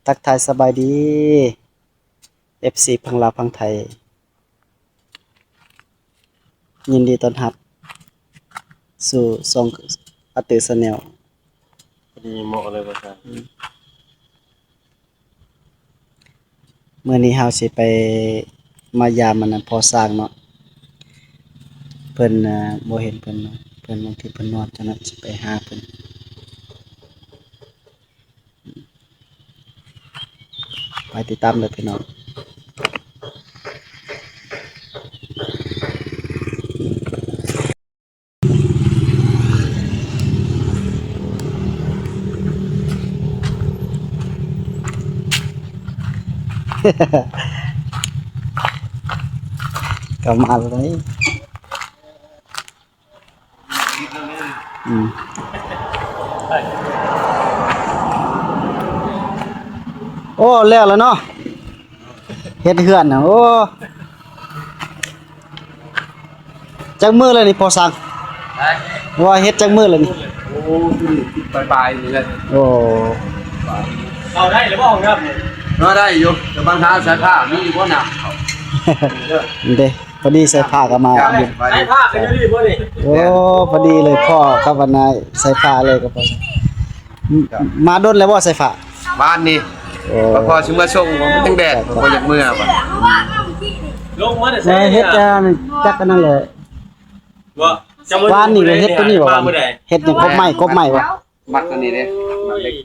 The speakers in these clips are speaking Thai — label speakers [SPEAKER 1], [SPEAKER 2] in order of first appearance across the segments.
[SPEAKER 1] ทักทายสบายดี FC พังลาวพังไทยยินดีต้อนรับสู่ช่องอาตือชาแนล
[SPEAKER 2] ดีเหมาะเลยภาษา
[SPEAKER 1] มื้อนี้เฮาสิไปมายามมันน่ะพอสร้างเนาะเพิ่นบ่เห็นเพิ่นเนาะเพิ่นบางทีเพิ่นนอนจังนั้นสิไปหาเพิ่นไปติดตามเลยพี่น้อง ก็มาเลยโอ้แล้วเนาะเฮ็ดเฮือนน่ะโอ้จักมื้อเลยนี่พอสั่งว่าเฮ็ดจักมื้อเลยนี่
[SPEAKER 2] โอ้ปลายๆนี่เลย
[SPEAKER 1] โอ้
[SPEAKER 2] เอาได้หรือเปล่าครับก็ได้อยู่แต่บางท่าสายผ้ามีบ่หนัก
[SPEAKER 1] นี่เด้พอดีใส่ผ้าก็มาอยู่
[SPEAKER 2] สายผ้าก็จะรีบบ่นี่
[SPEAKER 1] โอ้พอดีเลยพ่อกับวันนายใส่ผ้าเลยก็พอมาดนแล้วบ่ใส่ผ้า
[SPEAKER 2] บ้านนี่
[SPEAKER 1] โอ้
[SPEAKER 2] พอชิมาส่งผมตั้งแดดผมก็อยากเมื่อป่ะลงมาได้
[SPEAKER 1] เฮ็ดจักกันนั่นแหละ
[SPEAKER 2] ว่า
[SPEAKER 1] วานนี่ก็เฮ็ดตัวนี้บ่วะเฮ็ดหยังกบไม้บ่
[SPEAKER 2] มัดตัวนี้เด้มัดเล็ก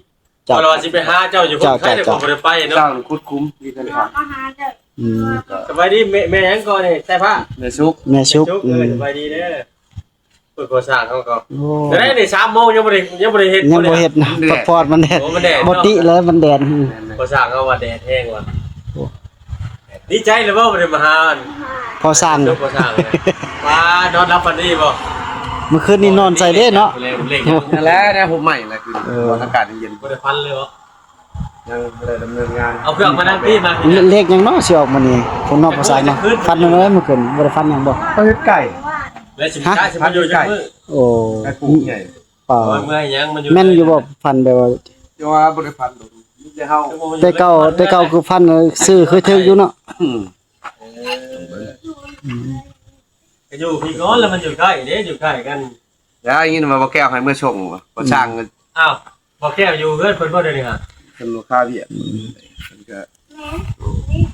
[SPEAKER 1] จ้ะ
[SPEAKER 3] เราสิไปหาเจ้าอยู่คนไทยแต่ผมบ่ได้ไปเนาะ
[SPEAKER 2] เจ้าคุดคุ้มมีกันครับ
[SPEAKER 1] อืม
[SPEAKER 3] สบายดีแม่ยังก่อนนี่ใส่ผ้า
[SPEAKER 2] ในซุก
[SPEAKER 1] แม่ชุบ
[SPEAKER 3] จุกสบายดีเด้อเปิดก่อสร้างเขาก็
[SPEAKER 1] โอ้
[SPEAKER 3] ได้นี่3 โมงยังบ่ได้เฮ็ด
[SPEAKER 1] ยังบ่เฮ็ดนะพอดมันแดด
[SPEAKER 3] โอ้มันแดด
[SPEAKER 1] บ่ติเลยมันแดด
[SPEAKER 3] ก่อสร้างเขาว่าแดดแห้งว่ะ
[SPEAKER 1] โอ้
[SPEAKER 3] ดีใจเลยบ่ได้มาหา
[SPEAKER 1] พอสร้าง
[SPEAKER 3] ก่อสร้างมานอนรับฝันดีบ่
[SPEAKER 1] เมื่อคืนนี้นอนใส่เด้เนาะ
[SPEAKER 3] เล่น
[SPEAKER 2] นั่นแหละเนี่ยผมใหม่นะคืออากาศเย็น
[SPEAKER 3] บ่ได้ฟันเลยบ่
[SPEAKER 2] ยังไม่ได้ดำเนินงาน
[SPEAKER 3] เอาเครื่องมานั่งพี่มา
[SPEAKER 1] เลขหยังเนาะสิออกมื้อนี้ผมนอกภาษาเนาะฟันมันเลยเมื่อคืนบ่ได้ฟันหยังบ่
[SPEAKER 2] ก็เฮ็ดไก่
[SPEAKER 3] แล้วสิได้สิมาอยู่จังมื้อ
[SPEAKER 1] โอ้
[SPEAKER 2] ไก่ปูใหญ่
[SPEAKER 1] ป่า
[SPEAKER 3] เมื่อยยังมันอยู่
[SPEAKER 1] แม่นอยู่บ่ฟันแบบว่า
[SPEAKER 2] จะว่าบริพันธ์นี่จะเฮา
[SPEAKER 1] แต่เก่าคือฟันซื้อเคยถึกอยู่เนาะ
[SPEAKER 3] ก็อยู่พี่ก้อนแล้วมันอยู่ใกล้เด้อยู่ใกล้กัน
[SPEAKER 2] แล้วอย่างนี้มาบ่แก้วให้เมื่อชงบ่บ่สร้างเงิน
[SPEAKER 3] อ้าวบ่แก้วอยู่เฮือนเพิ่นบ่ได้นี่ฮะ
[SPEAKER 2] เป็นลูกค้าเวียดมันก็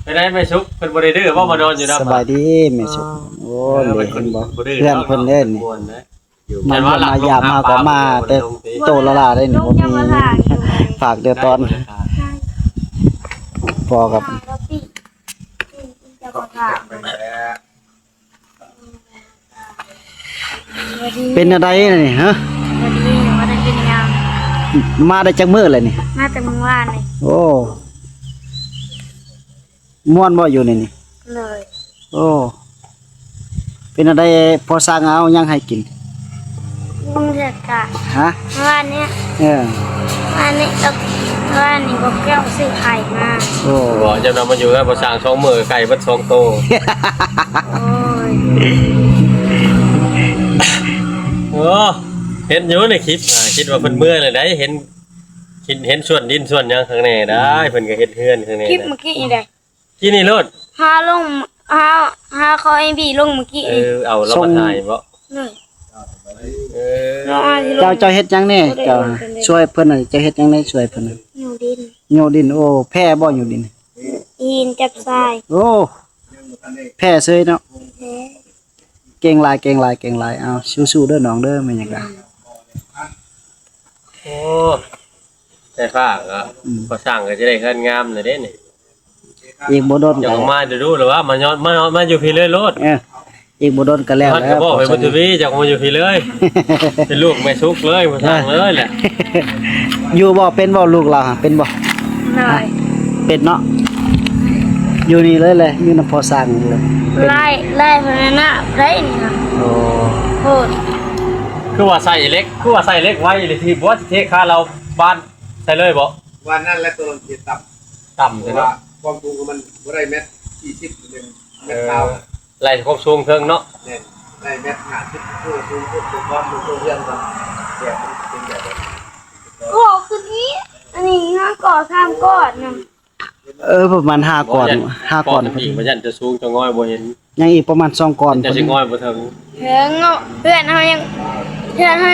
[SPEAKER 3] ไปได้ไม่ชุกเป็นบริเดอร์ว่ามานอนอยู่นะ
[SPEAKER 1] สบายดีแม่ชุบโอ้เลยเห็นบ่เพื่อนเพิ่นเล่นนี่มายามมาก็มาแต่โตละลาได้นี่บ่มีฝากเดี๋ยวตอนพอกับเป็นอะไรนี่ฮะ
[SPEAKER 4] วันนี้หนูมาได้กินย
[SPEAKER 1] มาได้จักมื้อเลยนี่
[SPEAKER 4] ำมาแต่เมื่อวานเลย
[SPEAKER 1] โอ้ม่วนบ่อยู่นี่นี่
[SPEAKER 4] เลย
[SPEAKER 1] โอ้เป็นอะไรพอสร้างเอายังให้กิน
[SPEAKER 4] ลุงเดือดกะ
[SPEAKER 1] ฮะ
[SPEAKER 4] เมื่อวานเนี้ย
[SPEAKER 1] เออ
[SPEAKER 4] เมื่อวานนี้เมื่อวานนี้บอกแก้วซื้อไข่มา
[SPEAKER 1] โอ้
[SPEAKER 3] บอกจะนำมาอยู่แล้วพอสั่ง2 มื้อไก่เบิด2 โต
[SPEAKER 4] โอ้ย
[SPEAKER 3] โอ้เห็นอยู่ในคลิปคิดว่าเพิ่นเมื่อยเลยได้เห็นส่วนดินส่วนหยังข้างในได้เพิ่นก็เฮ็ดเฮือนข้างใน
[SPEAKER 4] คลิปเมื่อกี้นี่ได้
[SPEAKER 3] ที่นี่โลด
[SPEAKER 4] หาลงหาเขาไอ้บีลงเมื่อกี้นี่
[SPEAKER 3] เอาเรามาถ่ายบ่
[SPEAKER 4] เลย
[SPEAKER 3] เออ
[SPEAKER 4] ลงมาที่ลง
[SPEAKER 1] เจ้าเฮ็ดจังแน่เจ้าช่วยเพิ่นน่ะเจ้าเฮ็ดจังได๋ช่วยเพิ่นน่ะ
[SPEAKER 4] อยู่ดิน
[SPEAKER 1] โยดินโอ้แพ้บ่อยู่ดิน
[SPEAKER 4] อีนจับทราย
[SPEAKER 1] โอ้แพ้เซยเนาะ
[SPEAKER 4] แพ้
[SPEAKER 1] เก่งหลายเอาสู้ๆเด้อน้องเด้อแม่นหยังกะ
[SPEAKER 3] โอ้แต่ฟ้าก็พอสั่งก็จะได้เฮือนงามเลยเด้นี่
[SPEAKER 1] อีกบ่โดน
[SPEAKER 3] อยา
[SPEAKER 1] ก็
[SPEAKER 3] กมาดูหรือว่ามานอนมาอยู่พี่เลยโลด
[SPEAKER 1] อีกบ่โดนก็แล้ว
[SPEAKER 3] มัน
[SPEAKER 1] แล้
[SPEAKER 3] ก็
[SPEAKER 1] ว
[SPEAKER 3] บอกไปบุตรวีจากมาอยู่พี่เลย เป็นลูกแม่ชุกเลยมาสั่งเลยแหละ
[SPEAKER 1] อยู่บ่เป็นบ่ลูกเราเป็นบ่
[SPEAKER 4] เลย
[SPEAKER 1] เป็นเนาะอยู่นี่เลยอยู่นำพอสร้างเลย
[SPEAKER 4] ไล่พนันน่ะไรนี่ค่ะ
[SPEAKER 1] โอ้
[SPEAKER 4] โคตร
[SPEAKER 3] คือว่าใส่เล็กไว้เลยที่บ่เทค่าเราบ้านใส่เลยบ่
[SPEAKER 2] วันนั้นและตัวเฮ็ดตับ
[SPEAKER 3] ต่ำ
[SPEAKER 2] เพ
[SPEAKER 3] ใช่
[SPEAKER 2] ราะ
[SPEAKER 3] เนาะ
[SPEAKER 2] ว่าความสูงของมันบ่ได้เมตร40เป็นเมตรเท้า
[SPEAKER 3] ไล่ความสูงเทิงเนาะ
[SPEAKER 2] เนี่ยได้เมตร50ตัวสูงตัวความสูงเรื่องกันแบบมันเป็นแบบ
[SPEAKER 4] โอ้คืนนี้อันนี้ห้าก่อน ข้ามก้อนนึง
[SPEAKER 1] ประมาณ5ก่อน5ก่อน
[SPEAKER 3] อีกบ่ยันจะสูงจะง่อยบ่เห็น
[SPEAKER 1] ยังอีกประมาณ2ก่อน
[SPEAKER 3] จะสิง่อยบ่ถึง
[SPEAKER 4] เพื่อนเพื่อนเขา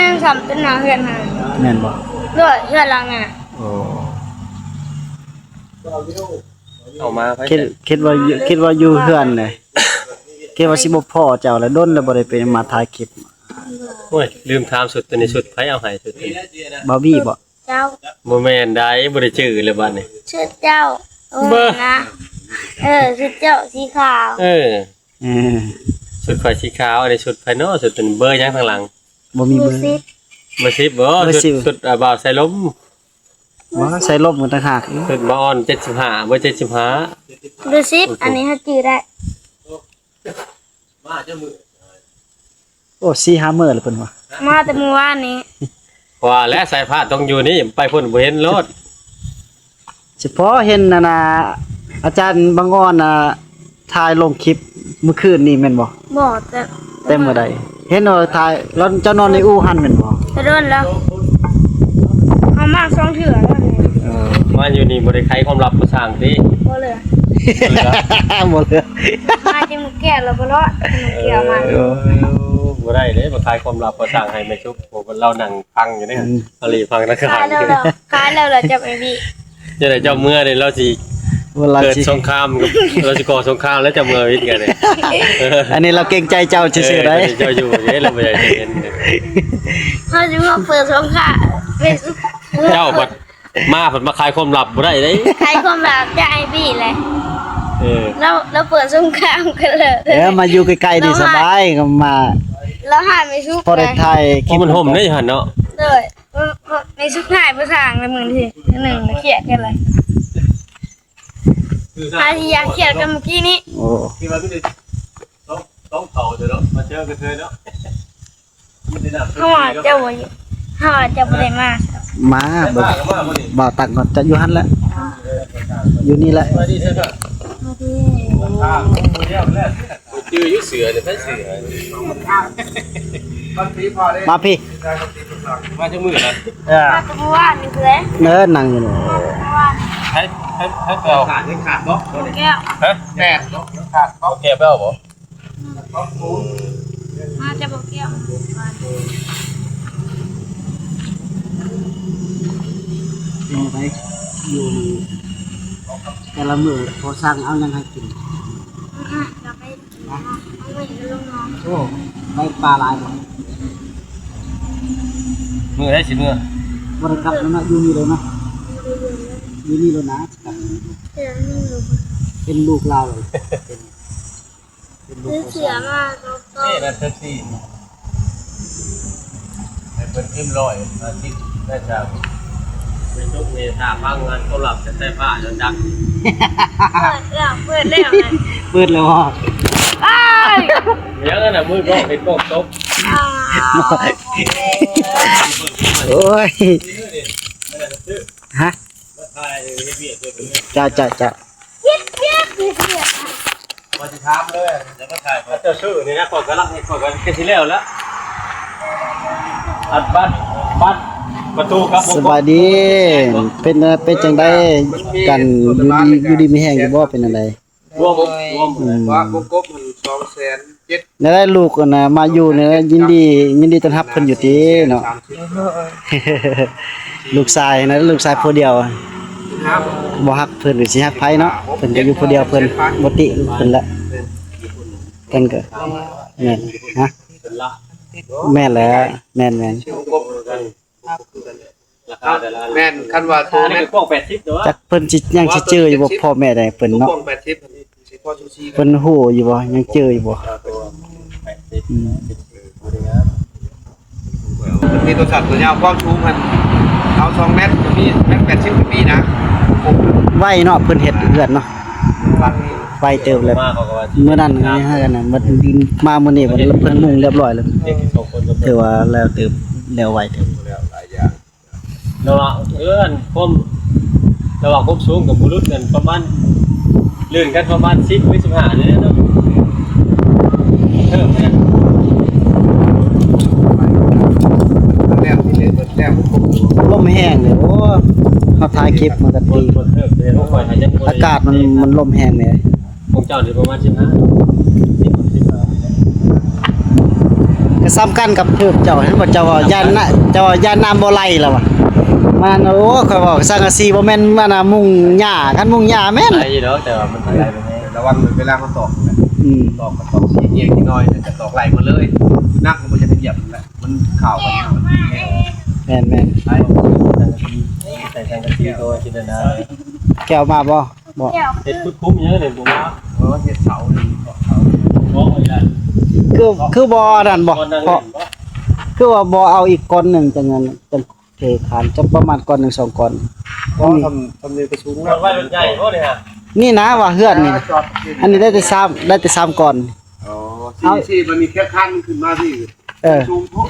[SPEAKER 4] ยังสำเป็นหนาเพื่อนมา
[SPEAKER 1] แม่นบ่
[SPEAKER 4] ด้วยเพื่อนเราไง
[SPEAKER 1] โอ้
[SPEAKER 3] เอามาไป
[SPEAKER 1] คิดว่าอยู่เฮือนเลยคิดว่าสิบ่พอเจ้าแล้วดนแล้วบ่ได้ไปมาถ่ายคลิป
[SPEAKER 3] โอ้ยลืมถามสุดตัวนี้สุดไผเอาให้สุดตัวนี้
[SPEAKER 1] บาร์บี้บ่
[SPEAKER 4] เจ้า
[SPEAKER 3] บ่แม่นได้บ่ได้ชื่อเลยบัดนี้
[SPEAKER 4] ชื่อเจ้านะชื่อเจ้าสีขาว
[SPEAKER 3] เออ
[SPEAKER 1] เออ
[SPEAKER 3] สุดข่อยสีขาวอันนี้สุดไผเนาะสุดเป็นเบอร์หยังข้างหลัง
[SPEAKER 1] บ่มี
[SPEAKER 4] ดู
[SPEAKER 1] เบอร์
[SPEAKER 4] ซิ
[SPEAKER 3] เบอร์10บ่
[SPEAKER 1] เบอร์
[SPEAKER 3] สุด
[SPEAKER 1] 10
[SPEAKER 3] สุดบ่าวใส่ล้ม
[SPEAKER 1] ว่าใส่ลบเหมือนต่างหาก
[SPEAKER 3] สุดบ่ออน75เบอร์75
[SPEAKER 4] ดูซิอันนี้เขาจือได้
[SPEAKER 1] โอ้4-5มื้อแล้วเพิ่นว่า
[SPEAKER 4] มาแต่เมื่อวานนี้
[SPEAKER 3] ว่าและสายผ้าต้องอยู่นี่ไปพุ่นบ่เห็นรถ
[SPEAKER 1] เฉพาะเห็นน่ะนะอาจารย์บางอ้อนน่ะถ่ายลงคลิปเมื่อคืนนี่แม่นบ่
[SPEAKER 4] บอกแต่
[SPEAKER 1] แต่เมื่อใดเห็นว่าถ่ายแล้วเจ้านอนในอู่หันแม่นบ่
[SPEAKER 4] จะโดนแล้วเอามากสองเถื่อแล้วนี่
[SPEAKER 1] เออ
[SPEAKER 3] มาอยู่นี่บ่ได้ไขความลับประสร้างติ
[SPEAKER 4] บ่เลย
[SPEAKER 1] บ่เลย
[SPEAKER 4] มาจะมาแก่เราบ่รอดมาเกี่ยวมา
[SPEAKER 3] บ่ได้เด้บ่คลายความลับประสร้างให้แม่ชุบผมเรานั่งฟังอยู่นี่อลีฟังนักข่า
[SPEAKER 4] ขายว แล้วเหรอขายแล้วเหรอจะไปพี่
[SPEAKER 3] จะได้เจ้าเมื่อนี่เราสิ
[SPEAKER 1] เวลา
[SPEAKER 3] เกิด
[SPEAKER 1] สิ
[SPEAKER 3] สงครามกับเราสิก่อสงครามแล้วจะเมื่อวิทย์กันเลย
[SPEAKER 1] อันนี้เราเกรงใจเจ้าซื่อๆได้
[SPEAKER 3] เจ้าอยู่นี่เราบ่ได้เห็น
[SPEAKER 4] เขาจะมาเปิดสงครามเป็น
[SPEAKER 3] เจ้าบัดมาเพิ่นมาคลายความลับบ่ได้เด้
[SPEAKER 4] ขายความแบบจะไอพี่เลย
[SPEAKER 3] เออ
[SPEAKER 4] เราเปิดสงครามกันเลย
[SPEAKER 1] มาอยู่ใกล้ๆนี่สบายก็มา
[SPEAKER 4] เราหายไม่ชุก
[SPEAKER 1] พอได้ถ่ายค
[SPEAKER 3] เพ
[SPEAKER 1] ลิป
[SPEAKER 3] ราะมันห่มได้หั่นเนาะ
[SPEAKER 4] เลยไม่ชุกหายภาษาในมือที่หนึ่งเขียนกันเลยอาที่อยากเขียนกันเมื่อกี้นี้
[SPEAKER 1] โอ้
[SPEAKER 3] ที่ว่าคือต้องเผาเด้อเนาะมาเจอกันเถอะเนาะ
[SPEAKER 4] เขาว่าเจ้าวันเขาว่าเจ้าบ่ได้มา
[SPEAKER 1] มาเบ่าวตักก่อนจะอยู่หันแล้วอยู่นี่แหละ
[SPEAKER 3] จื้ออยู่เสือเด้อไผเสือ
[SPEAKER 1] มาพี่
[SPEAKER 3] มาจังมื้อนะ
[SPEAKER 4] มาแต่เมื่อวานนี่คืออะไร
[SPEAKER 1] เนินนั่งอยู่นี่
[SPEAKER 4] เมื่อวาน
[SPEAKER 3] ให้เอาขาดเนาะ
[SPEAKER 4] แก้ว
[SPEAKER 3] ฮะแม่เนาะขาดโอเคไปเอาบ่
[SPEAKER 4] มาจะบอกแก้ว
[SPEAKER 1] เอาไปอยู่แต่ละมื้อพอสั่งเอายังให้กิน
[SPEAKER 4] จะไปเอาไปกับลูกน้อง
[SPEAKER 1] โอ้ไปปลาหลายบ่
[SPEAKER 3] มื้อได้สิมื้อ
[SPEAKER 1] บ่ได้กลับแล้วนะอยู่นี่เลยนะอยู่นี่เลยนะกลับ
[SPEAKER 4] เสือนี่ลูก
[SPEAKER 1] เป็นลูกเราเลยเป็นลูก
[SPEAKER 4] เสือมาก็
[SPEAKER 3] นี่นั่นแท็กซี่ให้เพิ่นพิมพ์ร้อยอาทิตย์ได้จากไปทุกเมษาพังงานเขาหลับจะใส่ผ้าจนดัง
[SPEAKER 4] เปิดแล้วนะ
[SPEAKER 1] เปิดแล้วอ่ะ
[SPEAKER 4] อ้าย
[SPEAKER 3] ยังน่ะมือก็เป็นกบตบ
[SPEAKER 1] โอ้ยฮะจ้า
[SPEAKER 4] เย็ดเสือ
[SPEAKER 3] มาสิถามเลยจะมาถ่ายเจ้าชื่อนี่นะก่อนกำลังก่อนกันสิแล้วแล้วอัดบัตรประตูครับ
[SPEAKER 1] สบายดี เป็นจังไดกันอยู่ดีมีแห้งอยู่บ่เป็นอะไร
[SPEAKER 3] รวม
[SPEAKER 2] ว่ากบมัน200,007
[SPEAKER 1] แล้วได้ลูกน่ะมาอยู่เนี่ยยินดีต้อนรับเพิ่นอยู่ติเนาะ ลูกชายนะลูกชายผู้เดียวบ่ฮักเพิ่นหรือสิฮักไผเนาะเพิ่นก็อยู่ผู้เดียวเพิ่นบ่ติเพิ่นละเพิ่นก็แม่นฮะแม่นแล้วแม่น
[SPEAKER 3] ราคาแต่ละ
[SPEAKER 2] แม่นคันว่าโต
[SPEAKER 3] นี่
[SPEAKER 2] แม่น
[SPEAKER 3] เป็นพวก80ตัว
[SPEAKER 1] จักเพิ่นสิยังสิเจออยู่บ่พ่อแม่ใดเพิ่น
[SPEAKER 2] ลูก
[SPEAKER 1] เนาะ
[SPEAKER 2] กล้อง80สิพอชูชี
[SPEAKER 1] เพิ่นฮู้อยู่บ่ยังเจออยู่บ่
[SPEAKER 3] 80
[SPEAKER 1] อืม
[SPEAKER 2] มันมีตัวสัตว์ตัวยาวความสูงมันเอา2เมตรก็มีแม่น80ก็มีนะ
[SPEAKER 1] ไว้เนาะเพิ่นเฮ็ดเฮือนเนาะ
[SPEAKER 2] บางนี้
[SPEAKER 1] ไว้เติบแล้ว
[SPEAKER 3] มากกว่าว่า
[SPEAKER 1] เมื่อนั้นนี่ฮะกันน่ะมันมามื้อนี้เพิ่นมุ่งเรียบร้อยแล้ว
[SPEAKER 3] เด็ก2คนก็
[SPEAKER 1] ถือว่าแล้วเติบแล้วไว้เติบ
[SPEAKER 2] แล้วหลายอย่าง
[SPEAKER 3] ระหว่างผมระหว่างผมสูงกับบุรุษกันประมาณลื่นกันประมาณ10หรือ15เนี่ยเนาะเพิ่มเนี่ย
[SPEAKER 2] แล้วที่เล่นเบิดแล้ว
[SPEAKER 1] ลมแห้งเลยโอ้เฮาถ่าย ายคลิปมันก็
[SPEAKER 3] บ
[SPEAKER 1] ดี
[SPEAKER 3] นเทิบเลยพวกข่อยหายใจบ่ได้
[SPEAKER 1] อากาศมันลมแห้งเลย
[SPEAKER 3] ของเจ้านี่ประมาณ15
[SPEAKER 1] ก็ซ้ำกันกับเทิบเจ้าเห็นบ่เจ้าว่าย่านน่ะเจ้าว่าย่านน้ำบ่ไหลแล้วว่ะมันโอ้ข่อยบอกสังกะสีบ่แม่นมันน่ะมุงหญ้าคันมุงหญ้าแม่น
[SPEAKER 3] 15ได้อยู่ดอกแต่ว่ามันไหลไปแน่
[SPEAKER 2] ระวังเวลาเขาตอกนะ
[SPEAKER 1] อืม
[SPEAKER 2] ตอกมันตอกสีเอียงนิดหน่อยแต่ตอกไหลมาเลยนักมันจะเหยียบแหละมันข่าวมัน
[SPEAKER 1] แม่น
[SPEAKER 3] ใส่สังกะสีตัวจินตนา
[SPEAKER 1] ๆแก้วมาบ่บ่
[SPEAKER 4] เดี๋ยว
[SPEAKER 3] เฮ็ดคุ้มๆเยอะเลยบ่ว่า
[SPEAKER 2] เพราะว่าเห็ดเสาเลยเกาะเสา
[SPEAKER 3] บ่อีหล่ะ
[SPEAKER 1] คือบ่นั่นบ่
[SPEAKER 3] คนนั่ง
[SPEAKER 1] เพ
[SPEAKER 3] เล่
[SPEAKER 1] ราะ
[SPEAKER 3] นบ่
[SPEAKER 1] คือว่าบ่เอาอีกก้อนหนึงจังนั้นจังเทขานจักประมาณก้อนหนึงสองก้อน
[SPEAKER 2] เพราะทำเนียนประชุม
[SPEAKER 3] รถไฟรถใหญ่บ่เนี่ยฮะ
[SPEAKER 1] นี่นะว่าเฮือนนี่
[SPEAKER 2] จอด
[SPEAKER 1] อันนี้ได้แต่3ก้อน
[SPEAKER 2] อ๋อที่มันมีแค่ขั้นขึ้นมาที่
[SPEAKER 1] เออ
[SPEAKER 2] ชุมทุก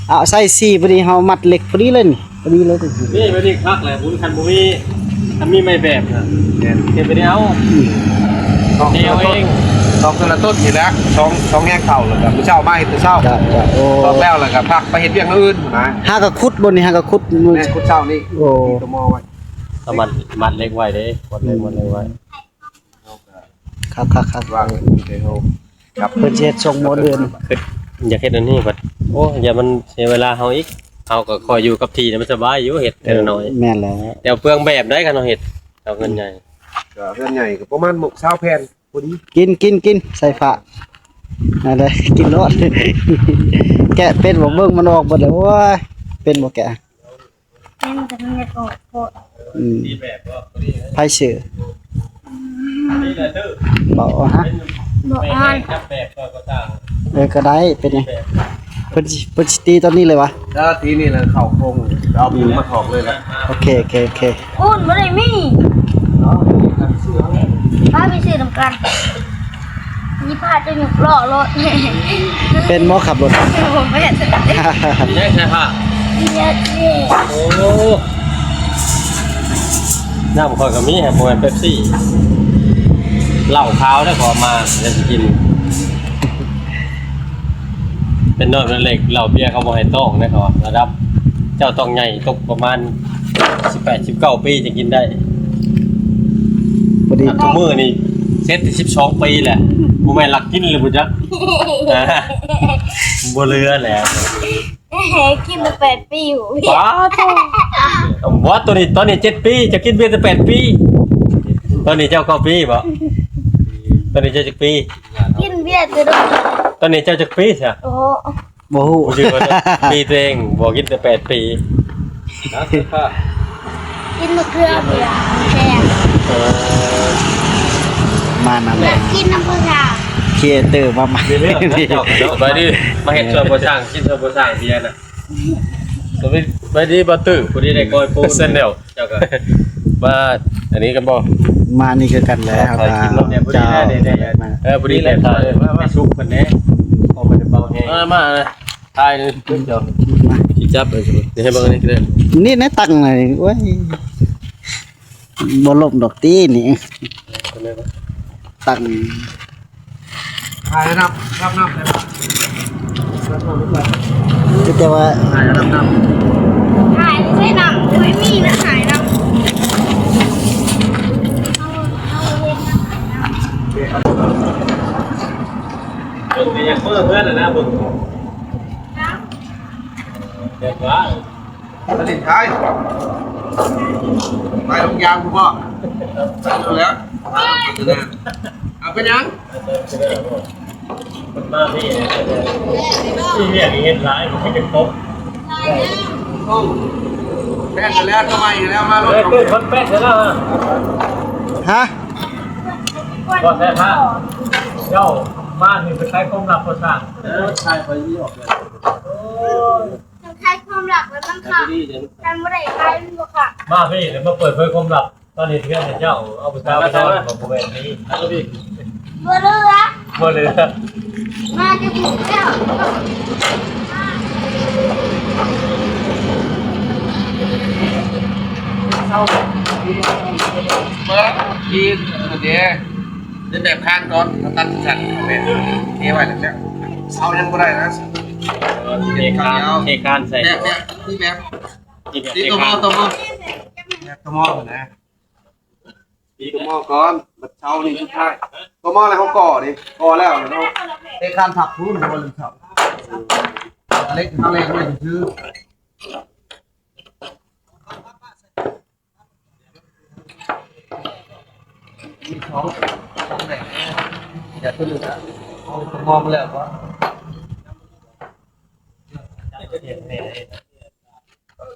[SPEAKER 1] เอาใส่ซี่พอดีเฮามัดเหล็กพอดีเลยนี่พอดีเลย
[SPEAKER 3] นี่ไม่ได้คักแหละบุญคันบ่มีถ้ามีไม่แบบน่ะ
[SPEAKER 2] เนี่ย
[SPEAKER 3] เฮ็ดไปได้เอา
[SPEAKER 2] ตอก
[SPEAKER 3] เดียวเอง
[SPEAKER 2] ตอกแต่ละต้นนี่แหละช่องแง่เข่าเลยครับผู้เช่าไม่ผู้เช่า
[SPEAKER 1] จะโอ้
[SPEAKER 2] ตอกแล้วเลยครับพักไปเห็ดเรื่องอื่นนะ
[SPEAKER 1] หากะคุดบนนี่หากะคุดมือ
[SPEAKER 2] แม่ผู้เช่านี่
[SPEAKER 1] โอ้
[SPEAKER 2] ตัวมอไว้
[SPEAKER 3] เอามัดเล็กไว้เด้มัดเล็กไว้
[SPEAKER 1] ครับ
[SPEAKER 2] วางเดี๋ยวครับ
[SPEAKER 1] เพิ่นสิเฮ็ดทรงโมเดิร์น
[SPEAKER 3] คืออยากเฮ็ดอันนี้บัดโอ้อย่ามันเสียเวลาเฮาอีกเฮาก็คอยอยู่กับที่มันสบายอยู่เฮ็ดแต่ละน้อย
[SPEAKER 1] แม่นแล้ว
[SPEAKER 3] เดี๋ยวเปลืองแบบได้กันเฮาเฮ็ดเอาเงินใหญ่
[SPEAKER 2] ก็เพื่อนใหญ่ก็ประมาณเช้าแผ่นพอดี
[SPEAKER 1] กินใส่ฝานั่นเลยกินรส แกะเป็นบ่เบิ่งมันออกเบิดเลยโอ้ยเป็นบ่แกะ
[SPEAKER 4] เป็นแต่มันจะโกรธโกรธ
[SPEAKER 1] อืม
[SPEAKER 3] ดีแบบก็พอดี
[SPEAKER 1] ไผชื่อ
[SPEAKER 3] นี่แหละตื้อ
[SPEAKER 1] บ่ฮะ
[SPEAKER 4] บอก
[SPEAKER 3] ไม่
[SPEAKER 4] อ่อ
[SPEAKER 3] ให้
[SPEAKER 4] น
[SPEAKER 3] ครับแบบก็ตาม
[SPEAKER 1] ก็ได้เป็นหยัง
[SPEAKER 3] แบบ
[SPEAKER 1] เพิ่นสิตีตอนนี้เลยวะ
[SPEAKER 2] แล้วทีนี้เลยเข่าโครงเอาปูมาถอกเลยนะ
[SPEAKER 1] โอเค
[SPEAKER 4] อุ่นบ่ได้มีพาไปซื้อน้ำกันนี่พาจะหยุกหล่อรถ
[SPEAKER 1] เป็นหมอขับรถ
[SPEAKER 4] ผมไม่อยากจะ
[SPEAKER 3] นี่ใช่ผ้า
[SPEAKER 4] เรียกเรียก
[SPEAKER 3] โอ้น้ำคอยกับมีฮะโมเปปซี่เหล้าขาวได้ขอมาจะกิน เป็นนอดเป็นเหล็กเหล้าเบียร์เขาบอกให้ต้องนะครับระดับ เจ้าต้องใหญ่ตกประมาณ18-19 ปีจะกินได้
[SPEAKER 1] พอดี
[SPEAKER 3] ทุกมื้อนี่เซ็ตที่12 ปีแหละบ่แม่นหลักกินเลยบ่จักบ่เหลือแล้ว
[SPEAKER 4] กินมา8 ปีอยู่
[SPEAKER 3] ป้าว่าตัวนี้ตอนนี้7 ปีจะกินเบียร์แต่8 ปี ตอนนี้เจ้า9 ปีบ่ตอนนี้เจ้าจักปี
[SPEAKER 4] กินเบียร์จะโดน
[SPEAKER 3] ตอนนี้เจ้าจักปีใช่
[SPEAKER 4] โอ้
[SPEAKER 1] บ่ฮู้
[SPEAKER 3] บ่ชื่อว่าปีตัวเองบ่กินแต่8 ปีนะค่ะ
[SPEAKER 4] กินมะเขือเบียร์แพง
[SPEAKER 1] มานั่น
[SPEAKER 4] อ
[SPEAKER 1] แห
[SPEAKER 4] ยา
[SPEAKER 1] ละ
[SPEAKER 4] กกินน้ำผึ้งอ่ะ
[SPEAKER 1] เคเตอร์มาใหม่
[SPEAKER 3] เรื่องเจ้าไปดิมาเฮ็ดส่วนบ่สร้างกินส่วนบ่สร้างเบียร์น่ะสวัสดีไปดิบ่ตื้อผู้ที่ได้กอยปูเส้นแล้วเจ้าก็มาอันนี้กันบ่
[SPEAKER 1] มานี่คือกันแล้วครับ
[SPEAKER 3] กินรถเนี่ยพอดี
[SPEAKER 1] เจ้า
[SPEAKER 3] ได้พอดีเลยไม่ชุกคนนี้พอมันจะเบาแห้งมาเลยตายเลยเจ้าขี้จับเลยเดี๋ยวให้เบิ่งนี่ก็ได้
[SPEAKER 1] นี่นะตังเลยโอ้ยบ่ลบดอกตีนี่ตัง
[SPEAKER 2] ถ่ายน้ำได้ปะ
[SPEAKER 1] คือแต่ว่า
[SPEAKER 2] ถ่ายน้ำ
[SPEAKER 4] หายไม่ใช่น้ำจะไม่มีนะหายน้ำเอาเล่นน้ำหายน้ำ
[SPEAKER 3] เบิ่งนี่ยังเพื่อนนะเบิ่งเด็กว่า
[SPEAKER 2] ผลิตท้ายไปลงยางคุณพ่อไปดูแล้วเอาไปยัง
[SPEAKER 3] คนมาพี่ที่เรียกเฮ็ดร้ายมันให้เป็นตบ
[SPEAKER 2] แป้งกันแล้วทำไมแล้วมาล
[SPEAKER 3] เฮ้ย
[SPEAKER 2] ง
[SPEAKER 3] คือคนแป๊กแล้ว
[SPEAKER 1] ฮะ
[SPEAKER 3] ก็แท้ผ้าเจ้ามาถึงไปใช้ความลับโคตรใช่ไปยี่ออกเลย
[SPEAKER 4] มันคลายความหลักแล้วมันค่ะมันไม่ได้คลายมันบอกค่ะ
[SPEAKER 3] มาพี่เดี๋ยวมาเปิดเผยความลับตอนนี้เพื่อนเจ้าเอาไปตามไปตอนของบริเวณนี้แล้วพี่
[SPEAKER 4] เบอร์เรือ
[SPEAKER 3] หมดเลย
[SPEAKER 4] มาจะถึงแล้ว
[SPEAKER 2] เปิดยีนเดี๋ยวเล่นแบบข้างก่อนทำตัดฉันเนี่ยนี่ไว้แล้วเอายังไม่ได้นะ
[SPEAKER 3] เทคานใส่
[SPEAKER 2] เนี่ยนี่แบบ
[SPEAKER 3] กิน
[SPEAKER 2] นี่
[SPEAKER 3] เท
[SPEAKER 2] ตัวม
[SPEAKER 3] คา
[SPEAKER 2] อน ตัวมอ กระหม้อนะตีกระหม้อก่อนบัดเช้านี่ทุกท่ายกระหม้ออะไรเขาก่อดิก่อแล้วเนาะเตะคานผักพื้นบนเขาเล็กทางเล็กไม่ชื่อมีท้องไหนอย่าตัวหนึ่งนะเอากระหม้อมาแล้วก็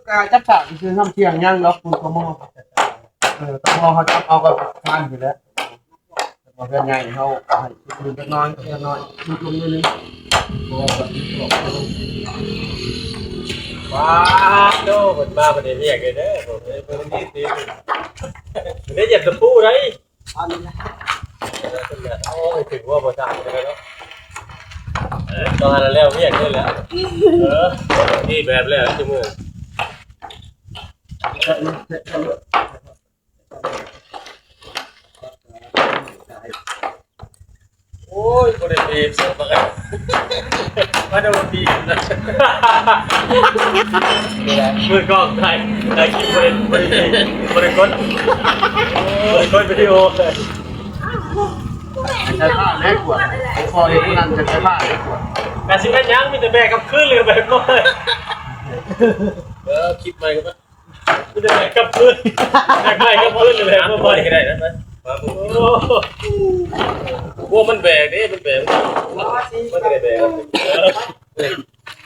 [SPEAKER 2] การจับฉากคือทำเที่ยงย่างแล้วคุณกระหม้อกระหม้อเขาจับเอากับทานอยู่แล้วมาเป็นไงเขาให้ดูกันน้อยกันน้อยดูตรงนี้นึง
[SPEAKER 3] ว้าโน่มันมาประเดี๋ยวเรียกเลยเด้อผมเลยเพิ่งนี่ตีมันได้เหยียบตะปูได้โอ้ยถึงว่าภาษาเลยเนาะตอนนั้นแล้วเรียกเลยแหละนี่แบบแล้วจะมือโอ้ยบริเวณสบายมาดูดีนะมือกล้องไทยได้กินบริกรวิดีโอเลย
[SPEAKER 2] ใช้ผ้าเล็กกว่าพอเห็นนั่นจะใช้ผ้าเล็กกว่า
[SPEAKER 3] การสิแม่ยังมีแต่แบกกับขึ้นเลยแบบก็เลยคิดไปก็มีแต่แบกกับขึ้นแบกไปกับขึ้นเลยก็ไปก็ได้นะว่ามันแบกนี่มันแบกมันก็ได้แบก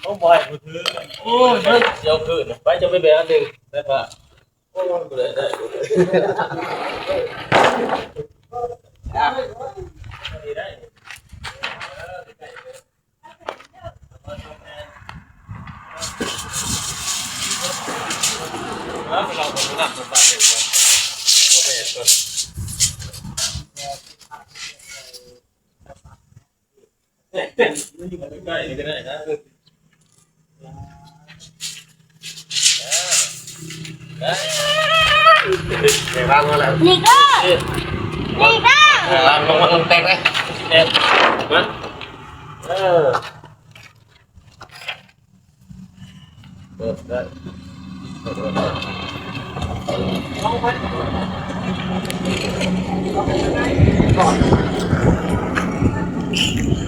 [SPEAKER 3] ต้องบ่อยมือถือโอ้ยเดี๋ยวขึ้นไปจะไปแบกอันหนึ่งได้ปะโอ้ยได้ได้เราคนนักตัวเองว่าโอเคก่อนใกล้ๆนี่ก็ได้นะเดี๋ยวล้างมาแล้ว
[SPEAKER 4] นี่ก็
[SPEAKER 2] ล้างลงมาลงแตกเลย
[SPEAKER 3] มาได้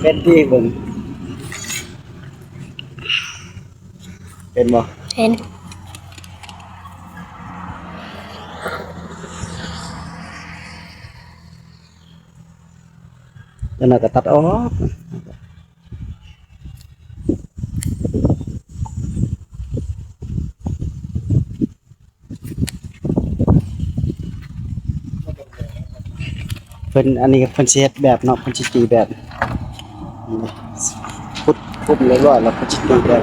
[SPEAKER 1] เป็นที่เบิ่งเป็นบ่
[SPEAKER 4] เห็น
[SPEAKER 1] แล้วน่ะก็ตัดออกเพิ่นอันนี้เพิ่นสิเฮ็ดแบบเนาะเพิ่นสิตีแบบพุดคุบเรียบร้อยแล้วเพิ่นสิตีแบบ